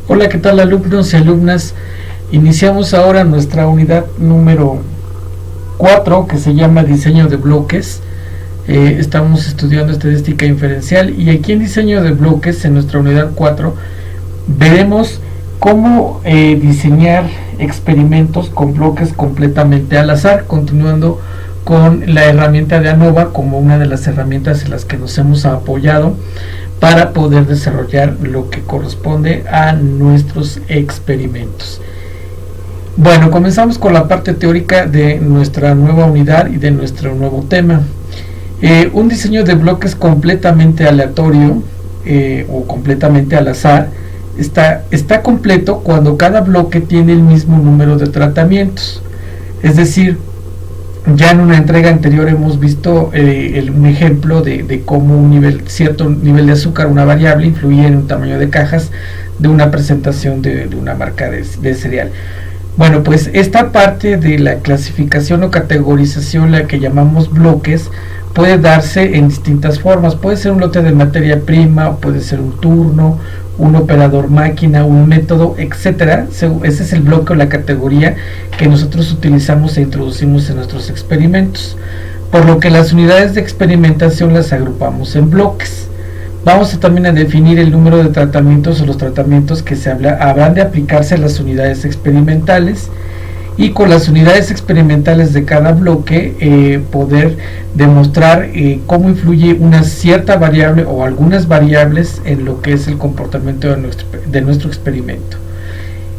Hola, ¿qué tal alumnos y alumnas? Iniciamos ahora nuestra unidad número 4 que se llama diseño de bloques. Estamos estudiando estadística inferencial y aquí en diseño de bloques, en nuestra unidad 4, veremos cómo diseñar experimentos con bloques completamente al azar, continuando con la herramienta de ANOVA como una de las herramientas en las que nos hemos apoyado para poder desarrollar lo que corresponde a nuestros experimentos. Bueno, comenzamos con la parte teórica de nuestra nueva unidad y de nuestro nuevo tema. Un diseño de bloques completamente aleatorio o completamente al azar está completo cuando cada bloque tiene el mismo número de tratamientos. Es decir, ya en una entrega anterior hemos visto un ejemplo de cómo cierto nivel de azúcar, una variable, influye en un tamaño de cajas de una presentación de una marca de cereal. Bueno, pues esta parte de la clasificación o categorización, la que llamamos bloques, puede darse en distintas formas. Puede ser un lote de materia prima, puede ser un turno, un operador máquina, un método, etcétera. Ese es el bloque o la categoría que nosotros utilizamos e introducimos en nuestros experimentos, por lo que las unidades de experimentación las agrupamos en bloques. Vamos también a definir el número de tratamientos o los tratamientos que habrán de aplicarse a las unidades experimentales, y con las unidades experimentales de cada bloque poder demostrar cómo influye una cierta variable o algunas variables en lo que es el comportamiento de nuestro experimento.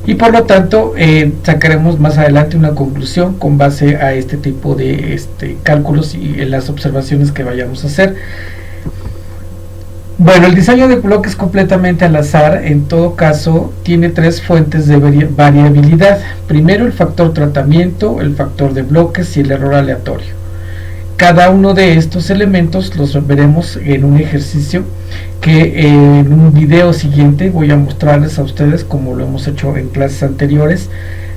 Y por lo tanto sacaremos más adelante una conclusión con base a este tipo de cálculos y en las observaciones que vayamos a hacer. Bueno, el diseño de bloques completamente al azar, en todo caso, tiene tres fuentes de variabilidad. Primero, el factor tratamiento, el factor de bloques y el error aleatorio. Cada uno de estos elementos los veremos en un ejercicio que en un video siguiente voy a mostrarles a ustedes, como lo hemos hecho en clases anteriores,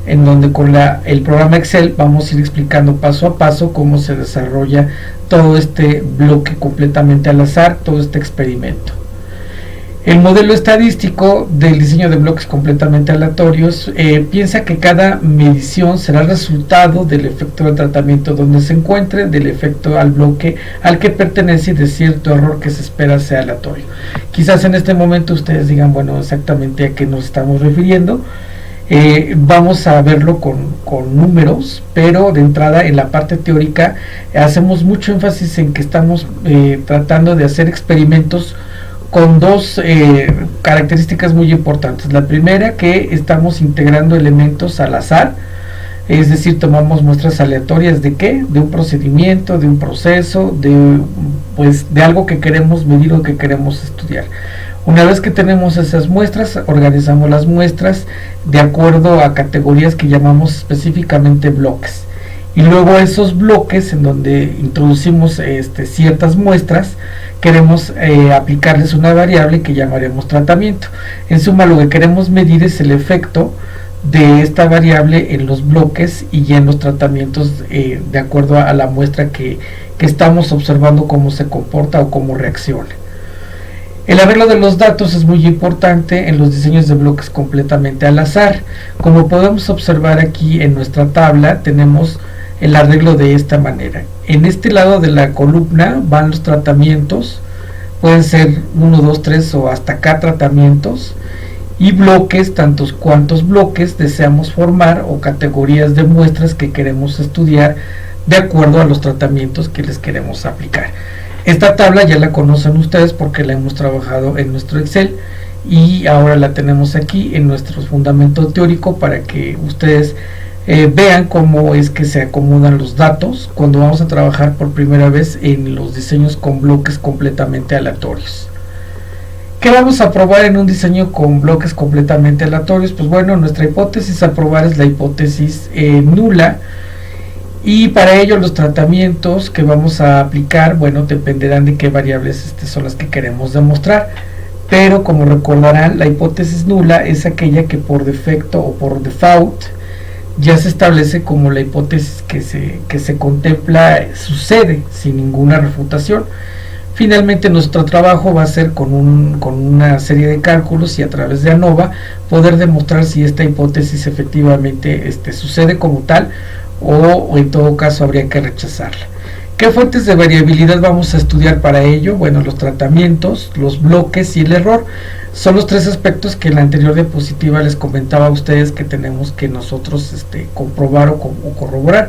en donde con el programa Excel vamos a ir explicando paso a paso cómo se desarrolla todo este bloque completamente al azar, todo este experimento. El modelo estadístico del diseño de bloques completamente aleatorios piensa que cada medición será el resultado del efecto de tratamiento donde se encuentre, del efecto al bloque al que pertenece y de cierto error que se espera sea aleatorio. Quizás en este momento ustedes digan, bueno, exactamente a qué nos estamos refiriendo. Vamos a verlo con números, pero de entrada en la parte teórica hacemos mucho énfasis en que estamos tratando de hacer experimentos con dos características muy importantes. La primera, que estamos integrando elementos al azar, es decir, tomamos muestras aleatorias de ¿qué? De un procedimiento, de un proceso, de algo que queremos medir o que queremos estudiar. Una vez que tenemos esas muestras, organizamos las muestras de acuerdo a categorías que llamamos específicamente bloques. Y luego esos bloques en donde introducimos ciertas muestras, queremos aplicarles una variable que llamaremos tratamiento. En suma, lo que queremos medir es el efecto de esta variable en los bloques y en los tratamientos de acuerdo a la muestra que estamos observando cómo se comporta o cómo reacciona. El arreglo de los datos es muy importante en los diseños de bloques completamente al azar. Como podemos observar aquí en nuestra tabla, tenemos el arreglo de esta manera. En este lado de la columna van los tratamientos, pueden ser 1, 2, 3 o hasta K tratamientos, y bloques, tantos cuantos bloques deseamos formar o categorías de muestras que queremos estudiar de acuerdo a los tratamientos que les queremos aplicar. Esta tabla ya la conocen ustedes porque la hemos trabajado en nuestro Excel y ahora la tenemos aquí en nuestro fundamento teórico para que ustedes vean cómo es que se acomodan los datos cuando vamos a trabajar por primera vez en los diseños con bloques completamente aleatorios. ¿Qué vamos a probar en un diseño con bloques completamente aleatorios? Pues bueno, nuestra hipótesis a probar es la hipótesis nula. Y para ello los tratamientos que vamos a aplicar, bueno, dependerán de qué variables son las que queremos demostrar. Pero como recordarán, la hipótesis nula es aquella que por defecto o por default ya se establece como la hipótesis que se contempla sucede sin ninguna refutación. Finalmente nuestro trabajo va a ser con una serie de cálculos y a través de ANOVA poder demostrar si esta hipótesis efectivamente sucede como tal o en todo caso habría que rechazarla. ¿Qué fuentes de variabilidad vamos a estudiar para ello? Bueno, los tratamientos, los bloques y el error. Son los tres aspectos que en la anterior diapositiva les comentaba a ustedes que tenemos que nosotros comprobar o corroborar.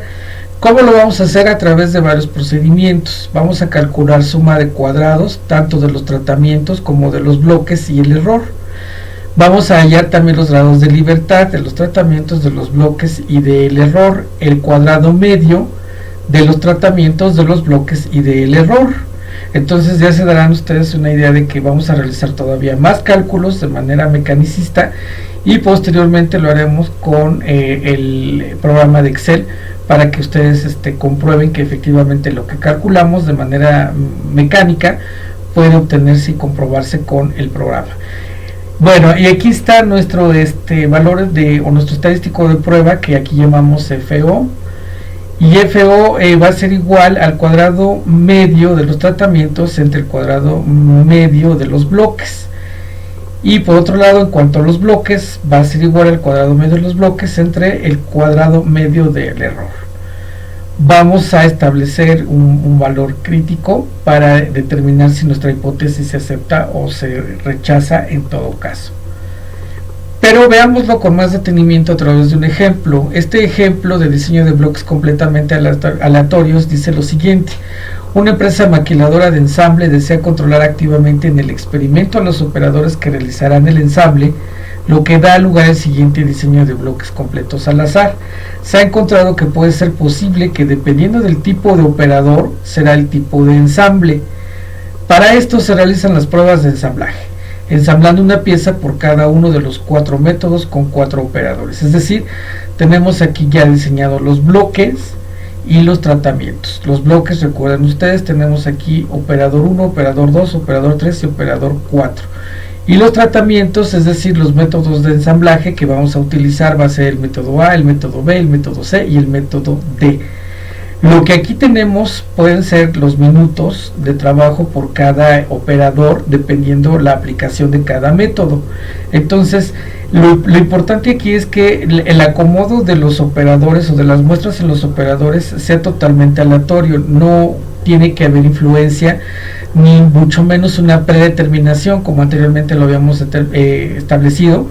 ¿Cómo lo vamos a hacer? A través de varios procedimientos. Vamos a calcular suma de cuadrados, tanto de los tratamientos como de los bloques y el error. Vamos a hallar también los grados de libertad de los tratamientos, de los bloques y del error, el cuadrado medio de los tratamientos, de los bloques y del error. Entonces ya se darán ustedes una idea de que vamos a realizar todavía más cálculos de manera mecanicista y posteriormente lo haremos con el programa de Excel para que ustedes comprueben que efectivamente lo que calculamos de manera mecánica puede obtenerse y comprobarse con el programa. Bueno, y aquí está nuestro valor o nuestro estadístico de prueba, que aquí llamamos FO. Y FO va a ser igual al cuadrado medio de los tratamientos entre el cuadrado medio de los bloques. Y por otro lado, en cuanto a los bloques, va a ser igual al cuadrado medio de los bloques entre el cuadrado medio del error. Vamos a establecer un valor crítico para determinar si nuestra hipótesis se acepta o se rechaza en todo caso. Pero veámoslo con más detenimiento a través de un ejemplo. Este ejemplo de diseño de bloques completamente aleatorios dice lo siguiente: una empresa maquiladora de ensamble desea controlar activamente en el experimento a los operadores que realizarán el ensamble, lo que da lugar al siguiente diseño de bloques completos al azar. Se ha encontrado que puede ser posible que, dependiendo del tipo de operador, será el tipo de ensamble. Para esto se realizan las pruebas de ensamblaje, ensamblando una pieza por cada uno de los 4 métodos con 4 operadores. Es decir, tenemos aquí ya diseñados los bloques y los tratamientos. Los bloques, recuerden ustedes, tenemos aquí operador 1, operador 2, operador 3 y operador 4. Y los tratamientos, es decir, los métodos de ensamblaje que vamos a utilizar, va a ser el método A, el método B, el método C y el método D. Lo que aquí tenemos pueden ser los minutos de trabajo por cada operador, dependiendo la aplicación de cada método. Entonces, lo importante aquí es que el acomodo de los operadores o de las muestras en los operadores sea totalmente aleatorio. No tiene que haber influencia, ni mucho menos una predeterminación, como anteriormente lo habíamos establecido,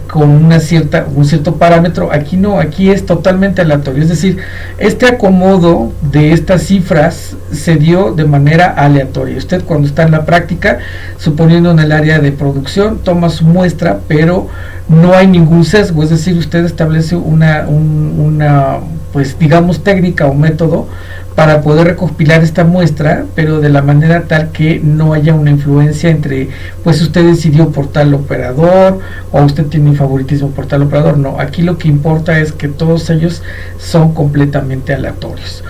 con un cierto parámetro. Aquí no, aquí es totalmente aleatorio. Es decir, este acomodo de estas cifras se dio de manera aleatoria. Usted, cuando está en la práctica, suponiendo en el área de producción, toma su muestra, pero no hay ningún sesgo. Es decir, usted establece una pues digamos técnica o método para poder recopilar esta muestra, pero de la manera tal que no haya una influencia entre, pues usted decidió por tal operador o usted tiene un favoritismo por tal operador. No, aquí lo que importa es que todos ellos son completamente aleatorios.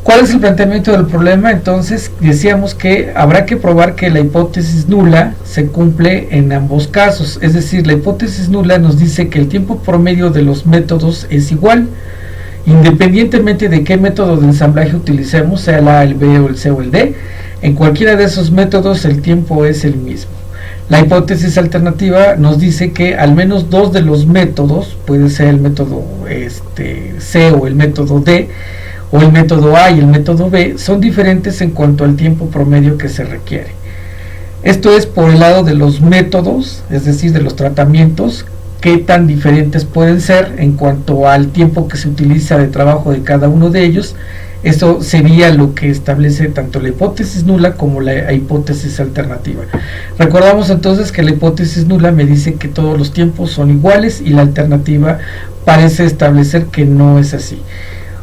¿Cuál es el planteamiento del problema? Entonces decíamos que habrá que probar que la hipótesis nula se cumple en ambos casos. Es decir, la hipótesis nula nos dice que el tiempo promedio de los métodos es igual, independientemente de qué método de ensamblaje utilicemos, sea el A, el B o el C o el D. En cualquiera de esos métodos el tiempo es el mismo. La hipótesis alternativa nos dice que al menos 2 de los métodos, puede ser el método C o el método D, o el método A y el método B, son diferentes en cuanto al tiempo promedio que se requiere. Esto es por el lado de los métodos, es decir, de los tratamientos, qué tan diferentes pueden ser en cuanto al tiempo que se utiliza de trabajo de cada uno de ellos. Eso sería lo que establece tanto la hipótesis nula como la hipótesis alternativa. Recordamos entonces que la hipótesis nula me dice que todos los tiempos son iguales y la alternativa parece establecer que no es así.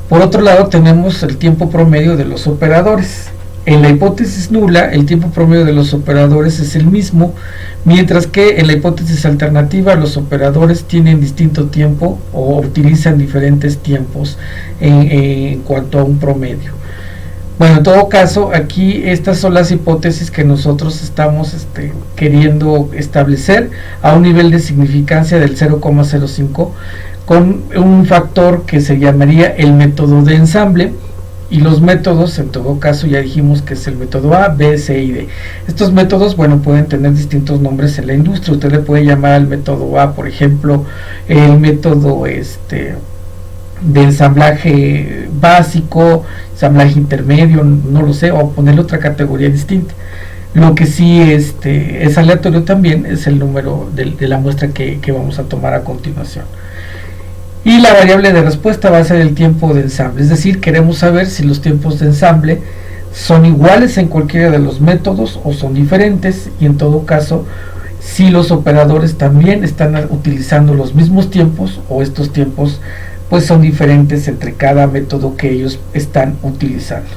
Por otro lado, tenemos el tiempo promedio de los operadores. En la hipótesis nula, el tiempo promedio de los operadores es el mismo, mientras que en la hipótesis alternativa los operadores tienen distinto tiempo o utilizan diferentes tiempos en cuanto a un promedio. Bueno, en todo caso, aquí estas son las hipótesis que nosotros estamos queriendo establecer a un nivel de significancia del 0,05 con un factor que se llamaría el método de ensamble. Y los métodos, en todo caso, ya dijimos que es el método A, B, C y D. Estos métodos, bueno, pueden tener distintos nombres en la industria. Usted le puede llamar al método A, por ejemplo, el método de ensamblaje básico, ensamblaje intermedio, no lo sé, o ponerle otra categoría distinta. Lo que sí es aleatorio también es el número de la muestra que vamos a tomar a continuación. Y la variable de respuesta va a ser el tiempo de ensamble, es decir, queremos saber si los tiempos de ensamble son iguales en cualquiera de los métodos o son diferentes, y en todo caso si los operadores también están utilizando los mismos tiempos o estos tiempos pues son diferentes entre cada método que ellos están utilizando.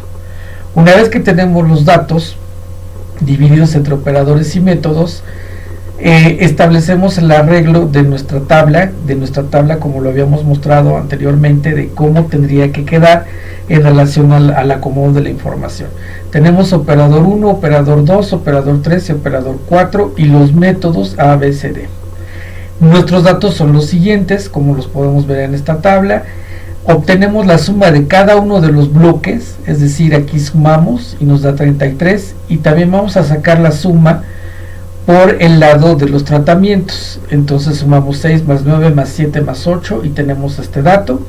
Una vez que tenemos los datos divididos entre operadores y métodos, establecemos el arreglo de nuestra tabla como lo habíamos mostrado anteriormente, de cómo tendría que quedar en relación al acomodo de la información. Tenemos operador 1, operador 2, operador 3 y operador 4 y los métodos A, B, C, D. Nuestros datos son los siguientes, como los podemos ver en esta tabla. Obtenemos la suma de cada uno de los bloques, es decir, aquí sumamos y nos da 33, y también vamos a sacar la suma por el lado de los tratamientos. Entonces sumamos 6 más 9 más 7 más 8 y tenemos este dato,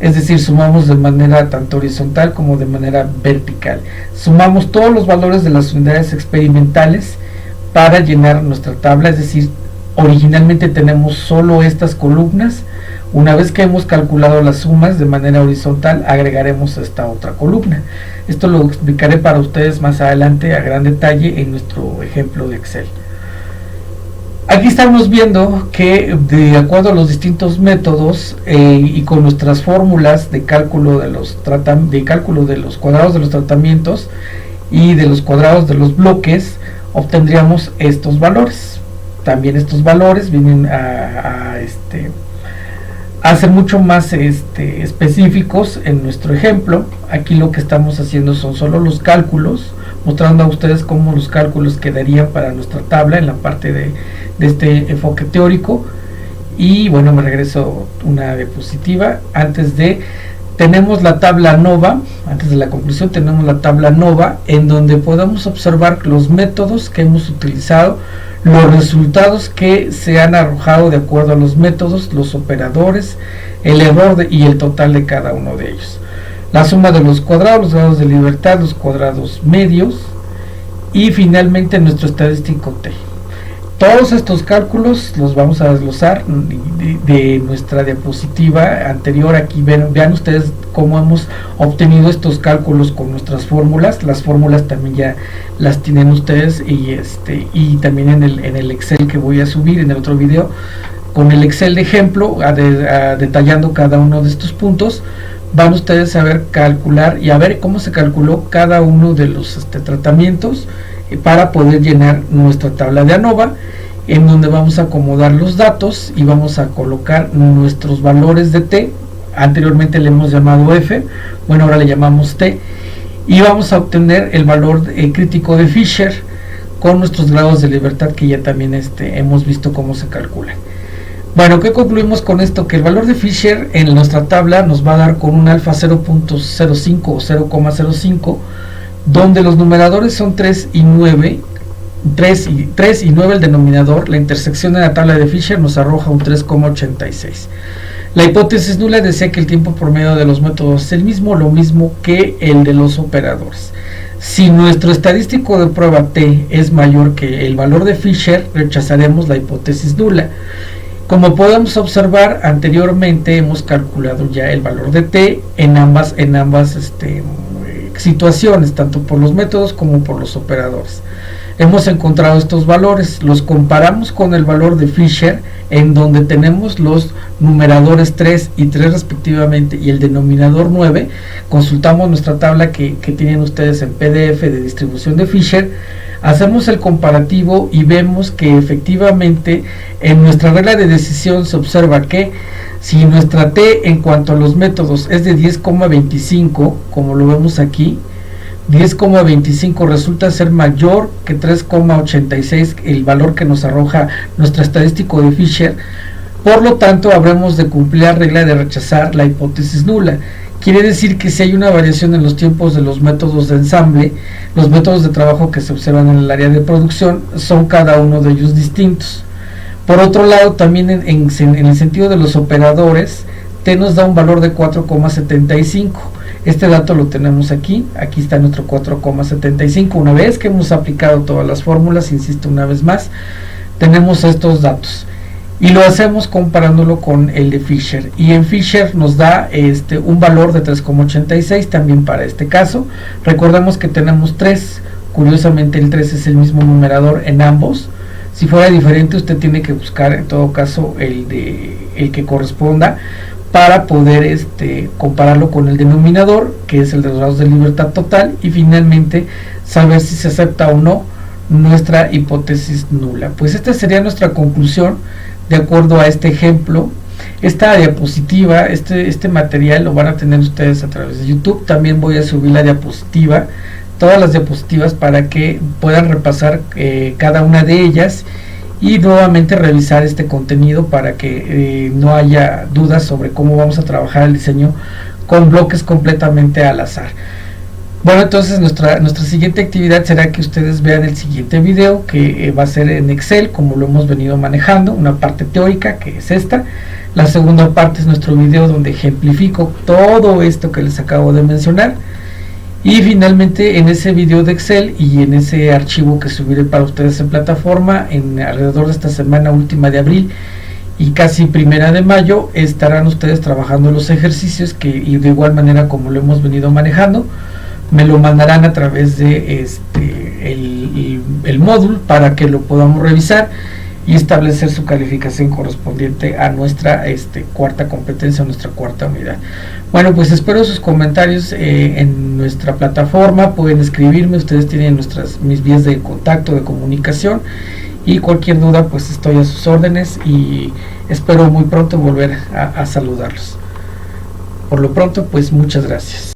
es decir, sumamos de manera tanto horizontal como de manera vertical. Sumamos todos los valores de las unidades experimentales para llenar nuestra tabla, es decir, originalmente tenemos solo estas columnas. Una vez que hemos calculado las sumas de manera horizontal, agregaremos esta otra columna. Esto lo explicaré para ustedes más adelante a gran detalle en nuestro ejemplo de Excel. Aquí estamos viendo que de acuerdo a los distintos métodos y con nuestras fórmulas de cálculo de los cuadrados de los tratamientos y de los cuadrados de los bloques, obtendríamos estos valores. También estos valores vienen a ser mucho más específicos en nuestro ejemplo. Aquí lo que estamos haciendo son solo los cálculos, mostrando a ustedes cómo los cálculos quedarían para nuestra tabla en la parte de este enfoque teórico. Y bueno, me regreso una diapositiva. Tenemos la tabla NOVA, antes de la conclusión tenemos la tabla NOVA, en donde podemos observar los métodos que hemos utilizado, los resultados que se han arrojado de acuerdo a los métodos, los operadores, el error y el total de cada uno de ellos. La suma de los cuadrados, los grados de libertad, los cuadrados medios y finalmente nuestro estadístico T. Todos estos cálculos los vamos a desglosar de nuestra diapositiva anterior. Aquí vean ustedes cómo hemos obtenido estos cálculos con nuestras fórmulas. Las fórmulas también ya las tienen ustedes y también en el Excel que voy a subir en el otro video, con el Excel de ejemplo, detallando cada uno de estos puntos. Van ustedes a ver calcular y a ver cómo se calculó cada uno de los tratamientos para poder llenar nuestra tabla de ANOVA, en donde vamos a acomodar los datos y vamos a colocar nuestros valores de T. Anteriormente le hemos llamado F, bueno, ahora le llamamos T, y vamos a obtener el valor crítico de Fisher con nuestros grados de libertad que ya también hemos visto cómo se calcula. Bueno, ¿qué concluimos con esto? Que el valor de Fisher en nuestra tabla nos va a dar con un alfa 0.05 o 0,05, donde los numeradores son 3 y 9, 3 y 9 el denominador. La intersección de la tabla de Fisher nos arroja un 3,86. La hipótesis nula decía que el tiempo promedio de los métodos es el mismo, lo mismo que el de los operadores. Si nuestro estadístico de prueba T es mayor que el valor de Fisher, rechazaremos la hipótesis nula. Como podemos observar anteriormente, hemos calculado ya el valor de T en ambas situaciones, tanto por los métodos como por los operadores. Hemos encontrado estos valores, los comparamos con el valor de Fisher, en donde tenemos los numeradores 3 y 3 respectivamente y el denominador 9. Consultamos nuestra tabla que tienen ustedes en PDF de distribución de Fisher, hacemos el comparativo y vemos que efectivamente en nuestra regla de decisión se observa que si nuestra T en cuanto a los métodos es de 10,25, como lo vemos aquí, 10,25 resulta ser mayor que 3,86, el valor que nos arroja nuestro estadístico de Fisher. Por lo tanto, habremos de cumplir la regla de rechazar la hipótesis nula. Quiere decir que si hay una variación en los tiempos de los métodos de ensamble, los métodos de trabajo que se observan en el área de producción son cada uno de ellos distintos. Por otro lado, también en el sentido de los operadores, T nos da un valor de 4,75. Este dato lo tenemos aquí está nuestro 4,75. Una vez que hemos aplicado todas las fórmulas, insisto una vez más, tenemos estos datos. Y lo hacemos comparándolo con el de Fisher. Y en Fisher nos da un valor de 3,86 también para este caso. Recordemos que tenemos 3. Curiosamente el 3 es el mismo numerador en ambos. Si fuera diferente, usted tiene que buscar en todo caso el que corresponda para poder compararlo con el denominador, que es el de los grados de libertad total, y finalmente saber si se acepta o no nuestra hipótesis nula. Pues esta sería nuestra conclusión de acuerdo a este ejemplo. Esta diapositiva, este material lo van a tener ustedes a través de YouTube. También voy a subir la diapositiva, todas las diapositivas, para que puedan repasar cada una de ellas y nuevamente revisar este contenido para que no haya dudas sobre cómo vamos a trabajar el diseño con bloques completamente al azar. Bueno, entonces nuestra siguiente actividad será que ustedes vean el siguiente video, que va a ser en Excel, como lo hemos venido manejando, una parte teórica, que es esta. La segunda parte es nuestro video donde ejemplifico todo esto que les acabo de mencionar. Y finalmente en ese video de Excel y en ese archivo que subiré para ustedes en plataforma, alrededor de esta semana última de abril y casi primera de mayo, estarán ustedes trabajando los ejercicios y de igual manera como lo hemos venido manejando, me lo mandarán a través de el módulo para que lo podamos revisar y establecer su calificación correspondiente a nuestra cuarta competencia, nuestra cuarta unidad. Bueno, pues espero sus comentarios en nuestra plataforma. Pueden escribirme, ustedes tienen mis vías de contacto, de comunicación, y cualquier duda pues estoy a sus órdenes y espero muy pronto volver a saludarlos. Por lo pronto, pues muchas gracias.